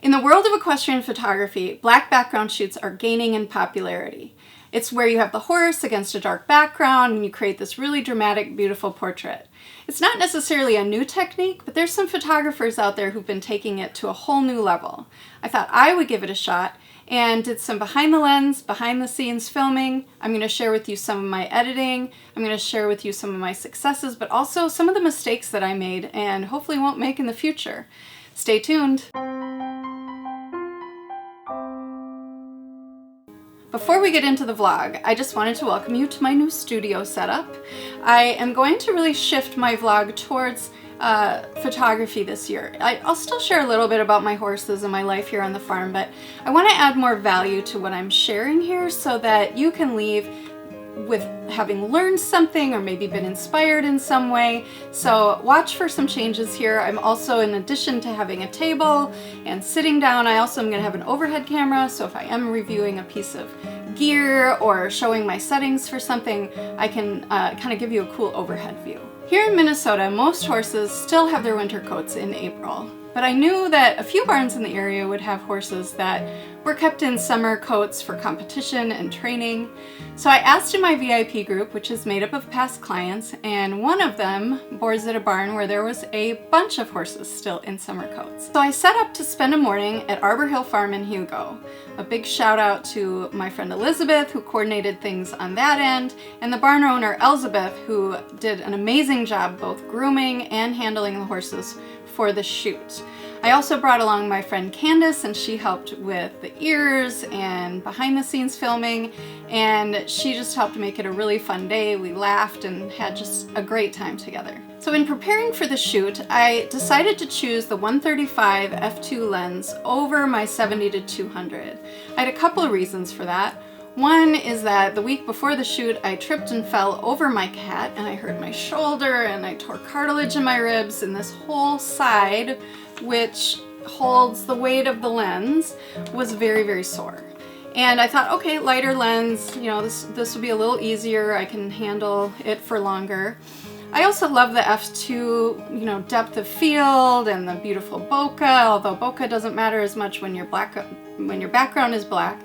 In the world of equestrian photography, black background shoots are gaining in popularity. It's where you have the horse against a dark background and you create this really dramatic, beautiful portrait. It's not necessarily a new technique, but there's some photographers out there who've been taking it to a whole new level. I thought I would give it a shot and did some behind the lens, behind the scenes filming. I'm going to share with you some of my editing. I'm going to share with you some of my successes, but also some of the mistakes that I made and hopefully won't make in the future. Stay tuned. Before we get into the vlog, I just wanted to welcome you to my new studio setup. I am going to really shift my vlog towards photography this year. I'll still share a little bit about my horses and my life here on the farm, but I want to add more value to what I'm sharing here so that you can leave with having learned something or maybe been inspired in some way. So watch for some changes here. I'm also, in addition to having a table and sitting down, I also am going to have an overhead camera, so if I am reviewing a piece of gear or showing my settings for something, I can kind of give you a cool overhead view. Here in Minnesota, most horses still have their winter coats in April, but I knew that a few barns in the area would have horses that were kept in summer coats for competition and training. So I asked in my VIP group, which is made up of past clients, and one of them boards at a barn where there was a bunch of horses still in summer coats. So I set up to spend a morning at Arbor Hill Farm in Hugo. A big shout out to my friend Elizabeth, who coordinated things on that end, and the barn owner Elizabeth, who did an amazing job both grooming and handling the horses for the shoot. I also brought along my friend Candace, and she helped with the ears and behind the scenes filming, and she just helped make it a really fun day. We laughed and had just a great time together. So in preparing for the shoot, I decided to choose the 135 f2 lens over my 70-200. I had a couple of reasons for that. One is that the week before the shoot, I tripped and fell over my cat, and I hurt my shoulder, and I tore cartilage in my ribs, and this whole side, which holds the weight of the lens, was very, very sore. And I thought, okay, lighter lens, you know, this will be a little easier. I can handle it for longer. I also love the f2, you know, depth of field and the beautiful bokeh, although bokeh doesn't matter as much when your background is black.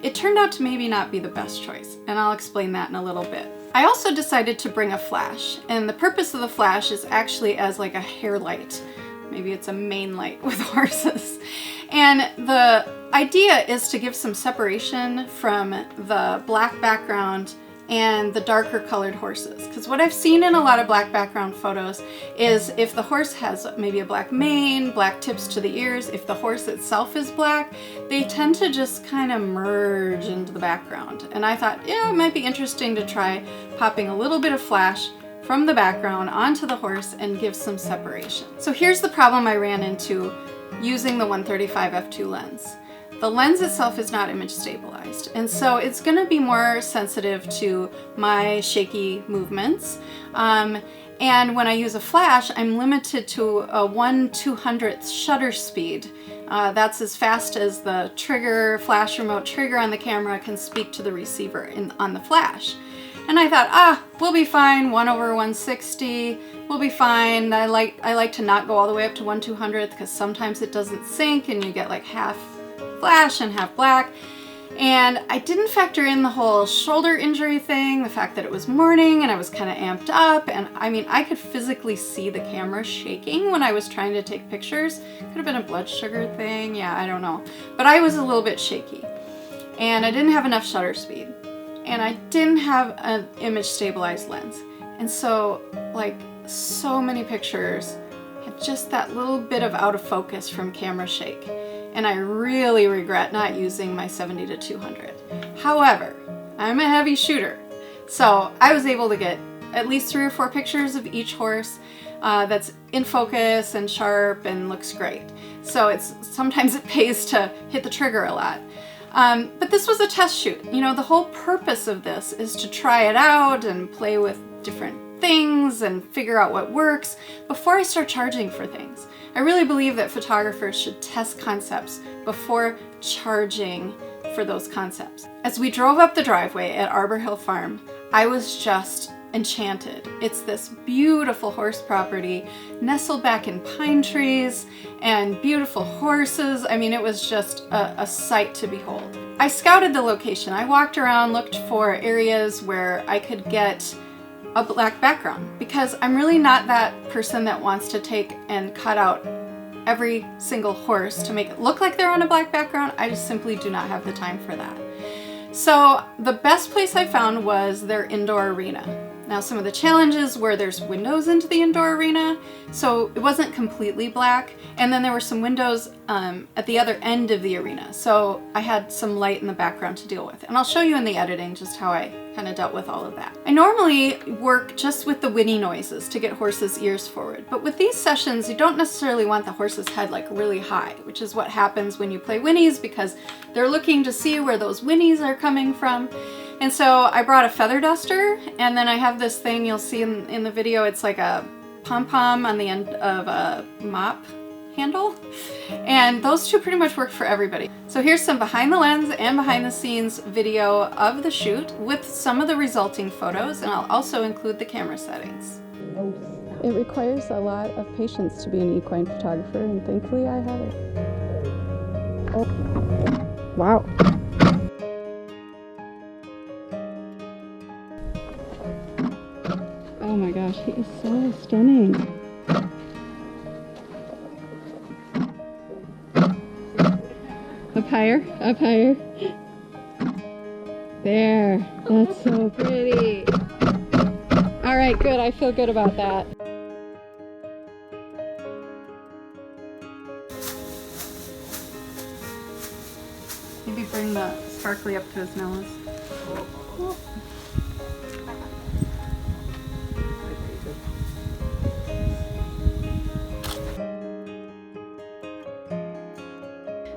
It turned out to maybe not be the best choice, and I'll explain that in a little bit. I also decided to bring a flash, and the purpose of the flash is actually as like a hair light. Maybe it's a main light with horses. And the idea is to give some separation from the black background and the darker colored horses. Because what I've seen in a lot of black background photos is if the horse has maybe a black mane, black tips to the ears, if the horse itself is black, they tend to just kind of merge into the background. And I thought, yeah, it might be interesting to try popping a little bit of flash from the background onto the horse and give some separation. So here's the problem I ran into using the 135 f2 lens. The lens itself is not image stabilized, and so it's going to be more sensitive to my shaky movements. And when I use a flash, I'm limited to a 1/200th shutter speed. That's as fast as the flash remote trigger on the camera can speak to the receiver on the flash. And I thought, we'll be fine, 1/160, we'll be fine. I like to not go all the way up to 1/200th because sometimes it doesn't sync and you get like half flash and half black. And I didn't factor in the whole shoulder injury thing, the fact that it was morning and I was kind of amped up, and I mean, I could physically see the camera shaking when I was trying to take pictures. Could have been a blood sugar thing, yeah, I don't know. But I was a little bit shaky, and I didn't have enough shutter speed, and I didn't have an image stabilized lens. And so, like, so many pictures had just that little bit of out of focus from camera shake. And I really regret not using my 70-200. However, I'm a heavy shooter, so I was able to get at least 3 or 4 pictures of each horse that's in focus and sharp and looks great. So sometimes it pays to hit the trigger a lot. But this was a test shoot. You know, the whole purpose of this is to try it out and play with different things and figure out what works before I start charging for things. I really believe that photographers should test concepts before charging for those concepts. As we drove up the driveway at Arbor Hill Farm, I was just enchanted. It's this beautiful horse property nestled back in pine trees and beautiful horses. I mean, it was just a sight to behold. I scouted the location. I walked around, looked for areas where I could get a black background, because I'm really not that person that wants to take and cut out every single horse to make it look like they're on a black background. I just simply do not have the time for that. So the best place I found was their indoor arena. Now, some of the challenges were there's windows into the indoor arena, so it wasn't completely black, and then there were some windows at the other end of the arena, so I had some light in the background to deal with. And I'll show you in the editing just how I kind of dealt with all of that. I normally work just with the whinny noises to get horses' ears forward, but with these sessions, you don't necessarily want the horse's head like really high, which is what happens when you play whinnies, because they're looking to see where those whinnies are coming from. And so I brought a feather duster, and then I have this thing you'll see in the video. It's like a pom-pom on the end of a mop handle. And those two pretty much work for everybody. So here's some behind the lens and behind the scenes video of the shoot with some of the resulting photos, and I'll also include the camera settings. It requires a lot of patience to be an equine photographer, and thankfully I have it. Oh, wow. Oh my gosh, he is so stunning. Up higher, up higher. There, that's so pretty. All right, good, I feel good about that. Maybe bring the sparkly up to his nose. Oh.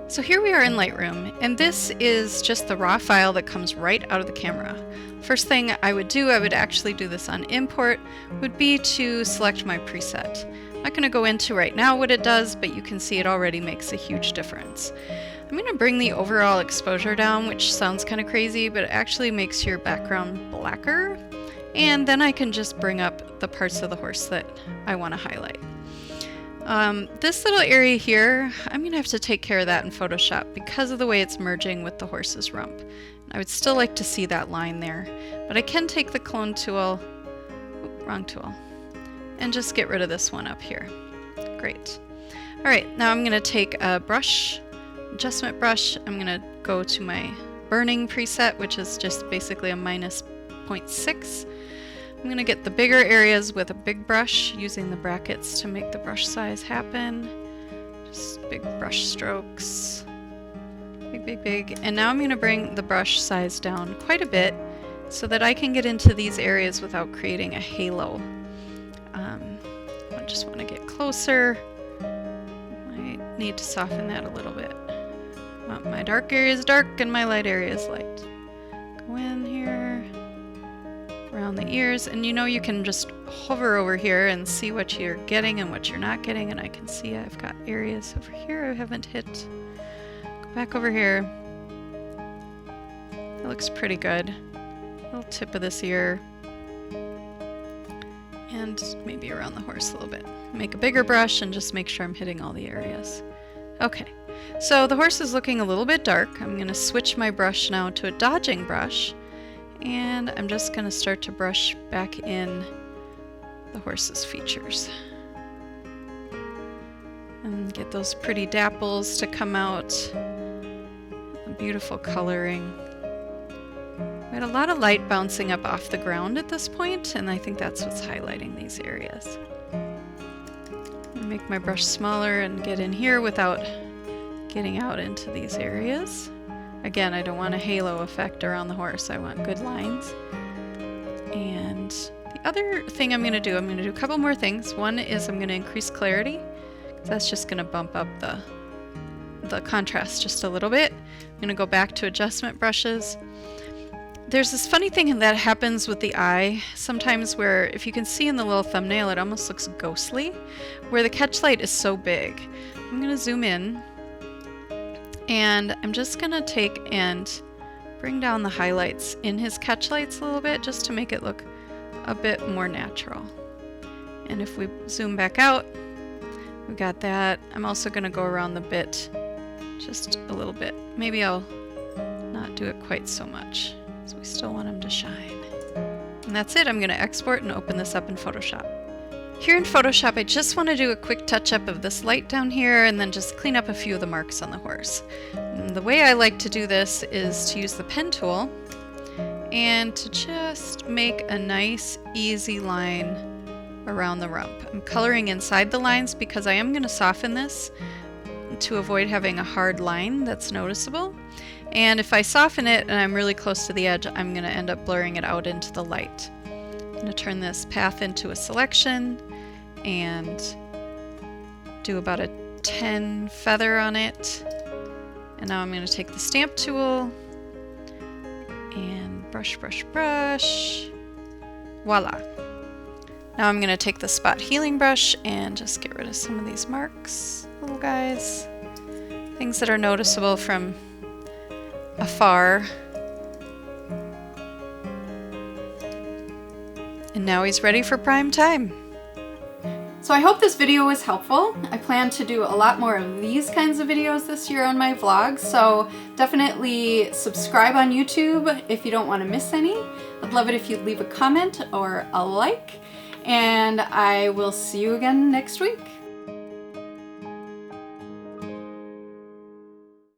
So here we are in Lightroom, and this is just the raw file that comes right out of the camera. First thing I would do, I would actually do this on import, would be to select my preset. I'm not going to go into right now what it does, but you can see it already makes a huge difference. I'm going to bring the overall exposure down, which sounds kind of crazy, but it actually makes your background blacker. And then I can just bring up the parts of the horse that I want to highlight. This little area here, I'm going to have to take care of that in Photoshop because of the way it's merging with the horse's rump. I would still like to see that line there, but I can take the clone tool, wrong tool, and just get rid of this one up here. Great. Alright, now I'm going to take a brush, adjustment brush. I'm going to go to my burning preset, which is just basically a -0.6. I'm going to get the bigger areas with a big brush, using the brackets to make the brush size happen. Just big brush strokes. Big, big, big. And now I'm going to bring the brush size down quite a bit so that I can get into these areas without creating a halo. I just want to get closer. I need to soften that a little bit. I want my dark areas dark and my light areas light. Go in here. Around the ears, and you know you can just hover over here and see what you're getting and what you're not getting, and I can see I've got areas over here I haven't hit. Go back over here. It looks pretty good. Little tip of this ear. And maybe around the horse a little bit. Make a bigger brush and just make sure I'm hitting all the areas. Okay, so the horse is looking a little bit dark. I'm going to switch my brush now to a dodging brush. And I'm just going to start to brush back in the horse's features. And get those pretty dapples to come out. The beautiful coloring. We had a lot of light bouncing up off the ground at this point, and I think that's what's highlighting these areas. I'm gonna make my brush smaller and get in here without getting out into these areas. Again, I don't want a halo effect around the horse. I want good lines. And the other thing I'm going to do a couple more things. One is I'm going to increase clarity. That's just going to bump up the contrast just a little bit. I'm going to go back to adjustment brushes. There's this funny thing that happens with the eye sometimes where, if you can see in the little thumbnail, it almost looks ghostly, where the catch light is so big. I'm going to zoom in. And I'm just going to take and bring down the highlights in his catch lights a little bit just to make it look a bit more natural. And if we zoom back out, we got that. I'm also going to go around the bit just a little bit. Maybe I'll not do it quite so much, so we still want them to shine. And that's it. I'm going to export and open this up in Photoshop. Here in Photoshop, I just want to do a quick touch-up of this light down here and then just clean up a few of the marks on the horse. And the way I like to do this is to use the pen tool and to just make a nice, easy line around the rump. I'm coloring inside the lines because I am going to soften this to avoid having a hard line that's noticeable. And if I soften it and I'm really close to the edge, I'm going to end up blurring it out into the light. I'm going to turn this path into a selection and do about a 10 feather on it. And now I'm going to take the stamp tool and brush, brush, brush. Voila. Now I'm going to take the spot healing brush and just get rid of some of these marks, little guys. Things that are noticeable from afar. And now he's ready for prime time. So I hope this video was helpful. I plan to do a lot more of these kinds of videos this year on my vlogs, so definitely subscribe on YouTube if you don't want to miss any. I'd love it if you'd leave a comment or a like, and I will see you again next week.